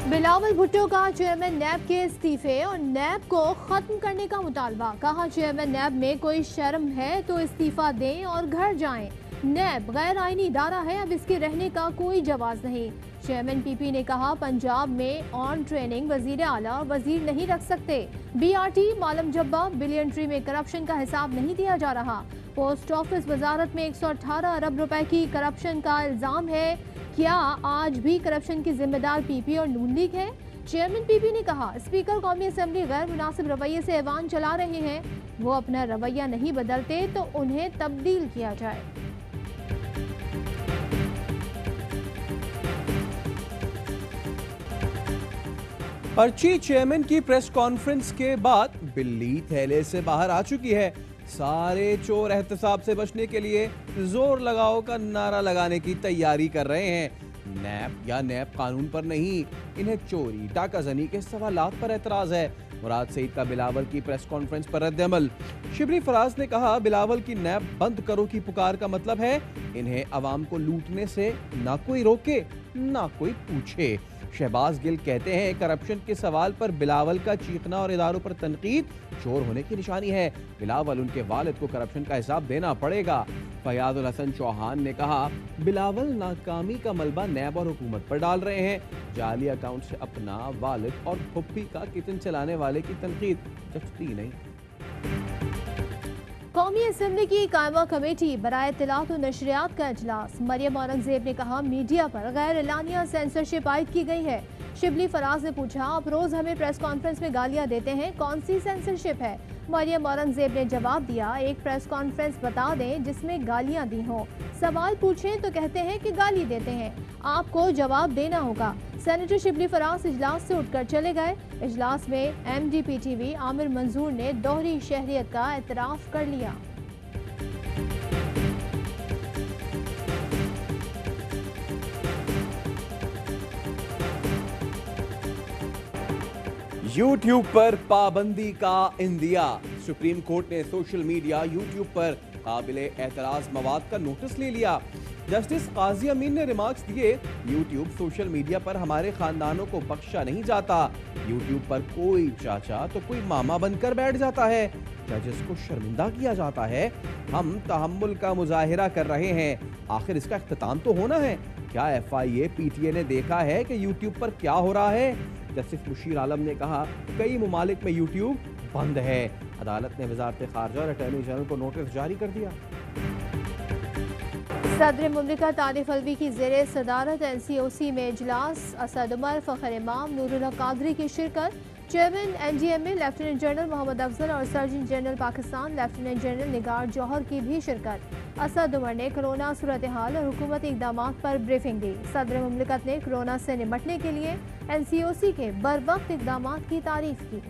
बिलावल भुट्टो का चेयरमैन नैब के इस्तीफे और नैब को खत्म करने का मुतालबा। कहा, चेयरमैन नैब में कोई शर्म है तो इस्तीफा दें और घर जाएं। नैब गैर आईनी इदारा है, अब इसके रहने का कोई जवाज नहीं। चेयरमैन पीपी ने कहा, पंजाब में ऑन ट्रेनिंग वजीर आला और वजीर नहीं रख सकते। बीआरटी मालम जब्बा बिलियन में करप्शन का हिसाब नहीं दिया जा रहा। पोस्ट ऑफिस वजारत में 118 अरब रुपए की करप्शन का इल्जाम है। क्या आज भी करप्शन की जिम्मेदार पीपी और नून लीग है? चेयरमैन पीपी ने कहा, स्पीकर कौमी असेंबली गैर मुनासिब रवैये से ऐवान चला रहे हैं। वो अपना रवैया नहीं बदलते तो उन्हें तब्दील किया जाए। पर्ची चेयरमैन की प्रेस कॉन्फ्रेंस के बाद बिल्ली थैले से बाहर आ चुकी है। सारे चोर एहतसाब से बचने के लिए जोर लगाओ का नारा लगाने की तैयारी कर रहे हैं। नैब कानून पर नहीं, इन्हें चोरी डाकाजनी के सवालात पर एतराज है। मुराद सईद का बिलावल की प्रेस कॉन्फ्रेंस पर रद्द-ए-अमल। शिबली फराज ने कहा, बिलावल की नैब बंद करो की पुकार का मतलब है इन्हें अवाम को लूटने से ना कोई रोके ना कोई पूछे। शहबाज गिल कहते हैं, करप्शन के सवाल पर बिलावल का चीखना और इदारों पर तनकीद चोर होने की निशानी है। बिलावल उनके वालिद को करप्शन का हिसाब देना पड़ेगा। फयाजुल हसन चौहान ने कहा, बिलावल नाकामी का मलबा नैब और हुकूमत पर डाल रहे हैं। जाली अकाउंट से अपना, वालिद और फुप्पी का किचन चलाने वाले की तनकीद जचती नहीं। कौमी असेंबली की कायमा कमेटी बराए इत्तलात और नशरियात का इजलास। मरियम औरंगजेब ने कहा, मीडिया पर गैर एलानिया सेंसरशिप आयद की गई है। शिबली फराज ने पूछा, आप रोज हमें प्रेस कॉन्फ्रेंस में गालियां देते हैं, कौन सी सेंसरशिप है? मरियम औरंगजेब ने जवाब दिया, एक प्रेस कॉन्फ्रेंस बता दें जिसमें गालियां दी हों। सवाल पूछें तो कहते हैं कि गाली देते हैं, आपको जवाब देना होगा। सेनेटर शिबली फराज इजलास से उठकर चले गए। इजलास में MDPTV आमिर मंजूर ने दोहरी शहरियत का एतराफ कर लिया। यूट्यूब पर पाबंदी का इंदिया। सुप्रीम कोर्ट ने सोशल मीडिया यूट्यूब पर काबिले एतराज मवाद का नोटिस ले लिया। जस्टिस काजी अमीन ने रिमार्क्स दिए, यूट्यूब सोशल मीडिया पर हमारे खानदानों को बख्शा नहीं जाता। यूट्यूब पर कोई चाचा तो कोई मामा बनकर बैठ जाता है। जजेस को शर्मिंदा किया जाता है। हम तहम्मुल का मुजाहिरा कर रहे हैं, आखिर इसका इख्तिताम तो होना है। क्या FIA PTA ने देखा है कि यूट्यूब पर क्या हो रहा है? जस्टिस मुशीर आलम ने कहा, कई ममालिक में यूट्यूब बंद है। अदालत ने वजारत खारजा और अटॉर्नी जनरल को नोटिस जारी कर दिया। सदर मुमलिकत आरिफ अलवी की ज़ेरे सदारत NCOC में इजलास। असद उमर, फ़खर इमाम, नूरुल हक कादरी की शिरकत। Chairman NGMA lieutenant general Mohammad Afzal और surgeon general Pakistan lieutenant general Nigar Johar की भी शिरकत। असद उमर ने कोरोना सूरत हाल और हुकूमती इक़दामात पर ब्रीफिंग दी। सदर मुमलिकत ने कोरोना से निपटने के लिए NCOC के बरवक्त इक़दामात की तारीफ की।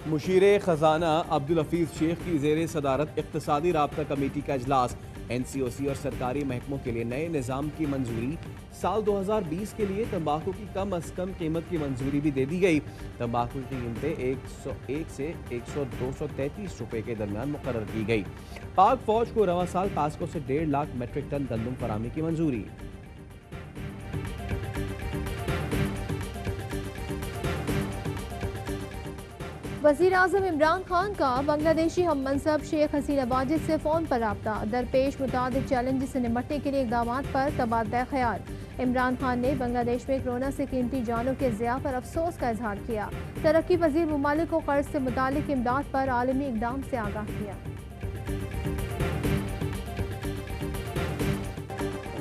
मुशीर खजाना अब्दुल हफीज शेख की ज़ेरे सदारत इक़्तिसादी राब्ता कमेटी का इजलास। NCOC और सरकारी महकमों के लिए नए निज़ाम की मंजूरी। साल 2020 के लिए तंबाकू की कम अज़ कम कीमत की मंजूरी भी दे दी गई। तंबाकू की कीमतें 101 से 233 रुपए के दरमियान मुकर्रर की गई। पाक फौज को रवा साल कास्को से 1.5 लाख मेट्रिक टन गंदम फराहमी की मंजूरी। वज़ीर आज़म इमरान खान का बांग्लादेशी हम मनसब शेख हसीना वाजिद से फ़ोन पर राब्ता। दरपेश मुताबिक चैलेंज से निपटने के लिए इक़दामात पर तबादला ख्याल। इमरान खान ने बांग्लादेश में कोरोना से कीमती जानों के ज़िया पर अफसोस का इजहार किया। तरक्की पजीर ममालिक को कर्ज से मुतालिक इमदाद पर आलमी इक़दाम से आगाह किया।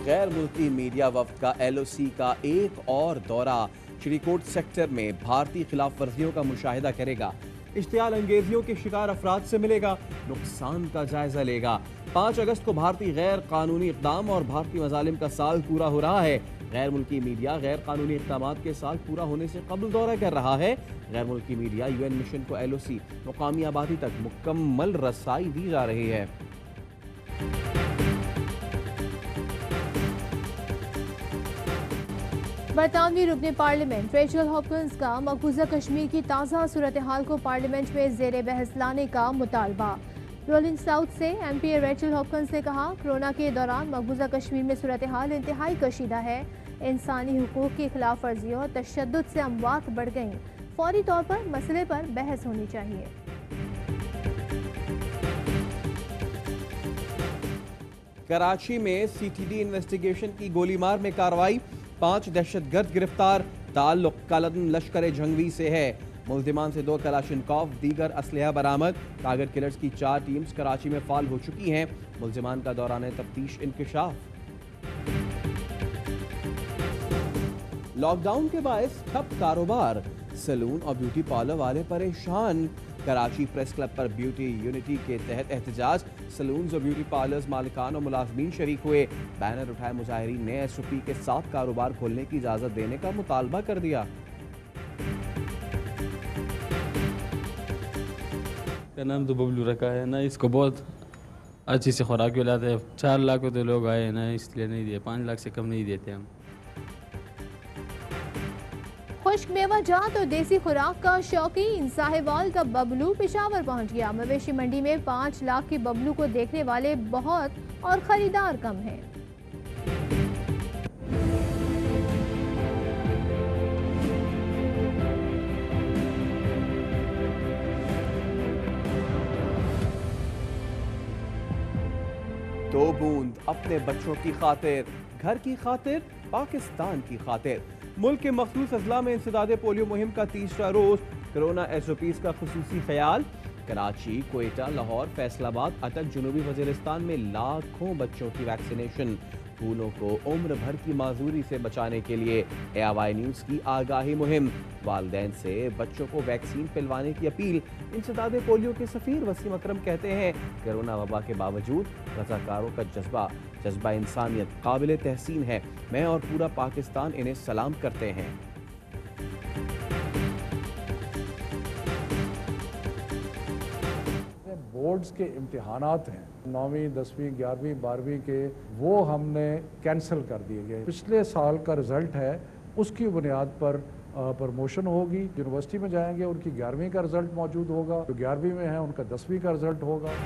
गैर मुल्की मीडिया वफ्द का LOC का एक और दौरा। श्रीकोट सेक्टर में भारतीय खिलाफ वर्जियों का मुशाहिदा करेगा। इश्तियाल अंगेजियों के शिकार अफराद से मिलेगा, नुकसान का जायजा लेगा। 5 अगस्त को भारतीय गैर कानूनी इक़दाम और भारतीय मजालिम का साल पूरा हो रहा है। गैर मुल्की मीडिया गैर कानूनी इक़दाम के साल पूरा होने से कबल दौरा कर रहा है। गैर मुल्की मीडिया UN मिशन को LOC मुकामी आबादी तक मुकम्मल रसाई दी जा रही है। बरतानवी रुकने पार्लियामेंट रेचल हॉपकिंस का मकबूजा कश्मीर की ताज़ा सूरत हाल को पार्लियामेंट में जेर बहस लाने का मुतालबा। रोलिंग साउथ से एमपी रेचल हॉपकिंस ने कहा, कोरोना के दौरान मकबूजा कश्मीर में सूरत हाल इंतहाई कशीदा है। इंसानी हुकूक की खिलाफ वर्जियों और तशद्दुद से अमवात बढ़ गईं। फौरी तौर पर मसले पर बहस होनी चाहिए। कराची में सीटीडी इन्वेस्टिगेशन की गोलीमार में कार्रवाई, 5 दहशतगर्द गिरफ्तार, ताल्लुक कालदन लश्कर जंगवी से है। मुल्जिमान से 2 कलाशिनकॉव दीगर असलहा बरामद। टारगेट किलर्स की 4 टीम्स कराची में फाल हो चुकी हैं। मुल्जिमान का दौरान तफ्तीश इंकिशाफ। लॉकडाउन के बायस ठप कारोबार, सैलून और ब्यूटी पार्लर वाले परेशान। कराची प्रेस क्लब पर ब्यूटी यूनिटी के तहत एहतजाज, सैलून्स और ब्यूटी पार्लर्स मालिकान और मुलाजमीन शरीक हुए। बैनर उठाए मुजाहिरीन ने एसओपी के साथ कारोबार खोलने की इजाजत देने का मुतालबा कर दिया। का नाम तो बबलू रखा है ना, इसको बहुत अच्छी से खुराक खिलाते हैं। 4 लाख तो लोग आए हैं ना, इसलिए नहीं दिए, 5 लाख से कम नहीं देते हम। खुश्क मेवा जात और देसी खुराक का शौकीन साहिवाल का बबलू पेशावर पहुंच गया। मवेशी मंडी में 5 लाख के बबलू को देखने वाले बहुत और खरीदार कम हैं। दो बूंद अपने बच्चों की खातिर, घर की खातिर, पाकिस्तान की खातिर। मुल्क के मखसूस अजला में इंसदादे पोलियो मुहिम का 3रा रोज, कोरोना एसओपीज का खुसूसी ख्याल। कराची, कोयटा, लाहौर, फैसलाबाद, अटक, जनूबी वजीरिस्तान में लाखों बच्चों की वैक्सीनेशन। स्कूलों को उम्र भर की माजूरी से बचाने के लिए AIY न्यूज़ की आगाही मुहिम। वालिदैन से बच्चों को वैक्सीन पिलवाने की अपील। इंसदादे पोलियो के सफीर वसीम अकरम कहते हैं, कोरोना वबा के बावजूद रज़ाकारों का जज्बा इंसानियत काबिल तहसीन है। मैं और पूरा पाकिस्तान इन्हें सलाम करते हैं। बोर्ड्स के इम्तिहानात हैं 9वीं 10वीं 11वीं 12वीं के, वो हमने कैंसिल कर दिए गए। पिछले साल का रिजल्ट है, उसकी बुनियाद पर प्रमोशन होगी। यूनिवर्सिटी में जाएंगे, उनकी 11वीं का रिजल्ट मौजूद होगा, जो 11वीं में है उनका 10वीं का रिजल्ट होगा।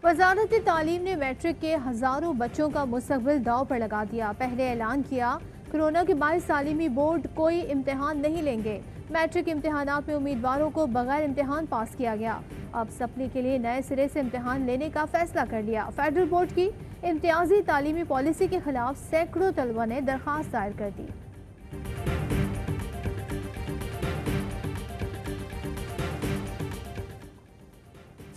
वजारत तालीम ने मैट्रिक के हजारों बच्चों का मुस्तकबिल दांव पर लगा दिया। पहले ऐलान किया, कोरोना के बायस तालीमी बोर्ड कोई इम्तिहान नहीं लेंगे। मैट्रिक इम्तिहानात में उम्मीदवारों को बगैर इम्तिहान पास किया गया। अब सप्ली के लिए नए सिरे से इम्तिहान लेने का फैसला कर लिया। फेडरल बोर्ड की इम्तियाजी तालीमी पॉलिसी के खिलाफ सैकड़ों तलबा ने दरख्वास्त दायर कर दी।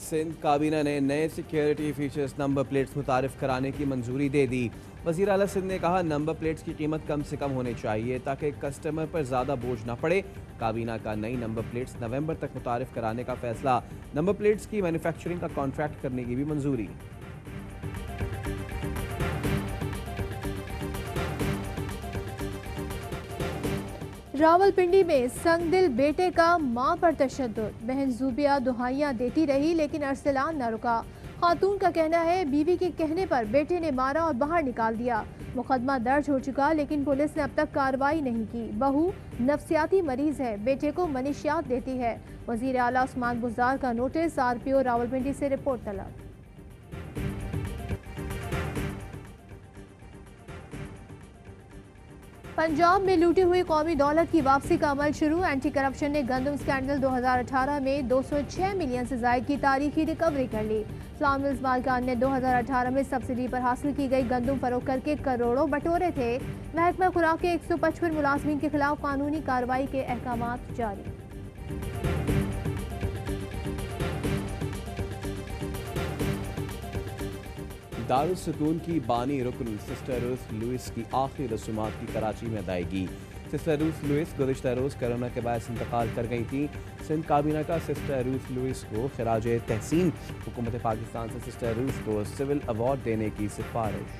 सिंध काबीना ने नए सिक्योरिटी फीचर्स नंबर प्लेट्स मुतारिफ कराने की मंजूरी दे दी। वज़ीर आला सिंध ने कहा, नंबर प्लेट्स की कीमत कम से कम होनी चाहिए ताकि कस्टमर पर ज़्यादा बोझ न पड़े। काबीना का नई नंबर प्लेट्स नवंबर तक मुतारिफ कराने का फैसला। नंबर प्लेट्स की मैन्युफैक्चरिंग का कॉन्ट्रैक्ट करने की भी मंजूरी। रावलपिंडी में संगदिल बेटे का मां पर तशद्दुद। बहन जूबिया दुहाइयां देती रही लेकिन अरसलान न रुका। खातून का कहना है, बीवी के कहने पर बेटे ने मारा और बाहर निकाल दिया। मुकदमा दर्ज हो चुका लेकिन पुलिस ने अब तक कार्रवाई नहीं की। बहू नफ्सियाती मरीज है, बेटे को मनीशियात देती है। वजीर आला उस्मान बुज़दार का नोटिस। RPO रावलपिंडी से रिपोर्ट तलब। पंजाब में लूटी हुई कौमी दौलत की वापसी का अमल शुरू। एंटी करप्शन ने गंदम स्कैंडल 2018 में 206 मिलियन से ज्यादा की तारीखी रिकवरी कर ली। फ्लावर मिल्स मालिकान ने 2018 में सब्सिडी पर हासिल की गई गंदम फरोख्त करके करोड़ों बटोरे थे। महकमा खुराक के 155 मुलाजमीन के खिलाफ कानूनी कार्रवाई के अहकामात जारी। दारुल सुकून की बानी रुकन सिस्टर रूथ लुइस की आखिरी रसूमात की कराची में अदायगी। सिस्टर रूथ लुइस गुज़िश्ता रोज़ कोरोना के बायस इंतकाल कर गई थी। सिंध काबीना का सिस्टर रूथ लुइस को खिराज तहसीन। हुकूमत पाकिस्तान से सिस्टर रूथ को सिविल अवार्ड देने की सिफारिश।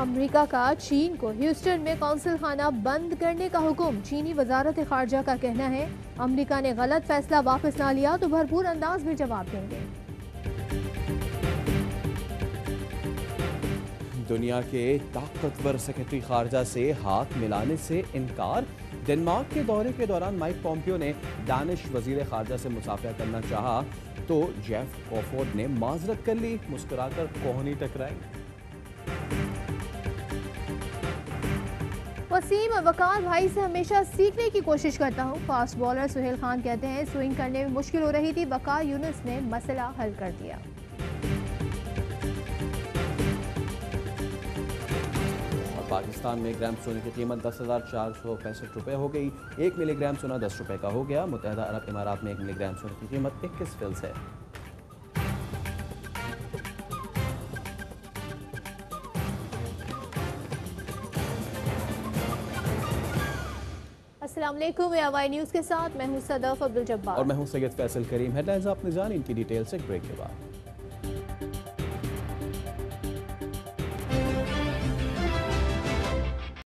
अमेरिका का चीन को ह्यूस्टन में कौंसल खाना बंद करने का हुक्म। चीनी वजारत खारजा का कहना है, अमेरिका ने गलत फैसला वापस ना लिया तो भरपूर अंदाज में जवाब देंगे। दुनिया के ताकतवर सेक्रेटरी खारजा से हाथ मिलाने से इनकार। डेनमार्क के दौरे के दौरान माइक पॉम्पियो ने दानिश वजीर खारजा से मुसाफिया करना चाहा तो जेफ कॉफोर्ड ने माजरत कर ली, मुस्कुराकर कोहनी टकराई। वसीम वकार भाई से हमेशा सीखने की कोशिश करता हूँ। फास्ट बॉलर सुहेल खान कहते हैं स्विंग करने में मुश्किल हो रही थी, वकार यूनुस ने मसला हल कर दिया। पाकिस्तान में ग्राम सोने की कीमत 10,465 रुपये हो गई। 1 मिलीग्राम सोना 10 रुपये का हो गया। मुत्तहदा अरब इमारात में 1 मिलीग्राम सोने की कीमत 21 फिल्स है। अस्सलाम वालेकुम, AY न्यूज़ के साथ मैं हूँ सदफ अब्दुल जब्बार और मैं हूँ सैयद फैसल करीम। हेडलाइंस आपने जानी, इनकी डिटेल से ब्रेक के बाद।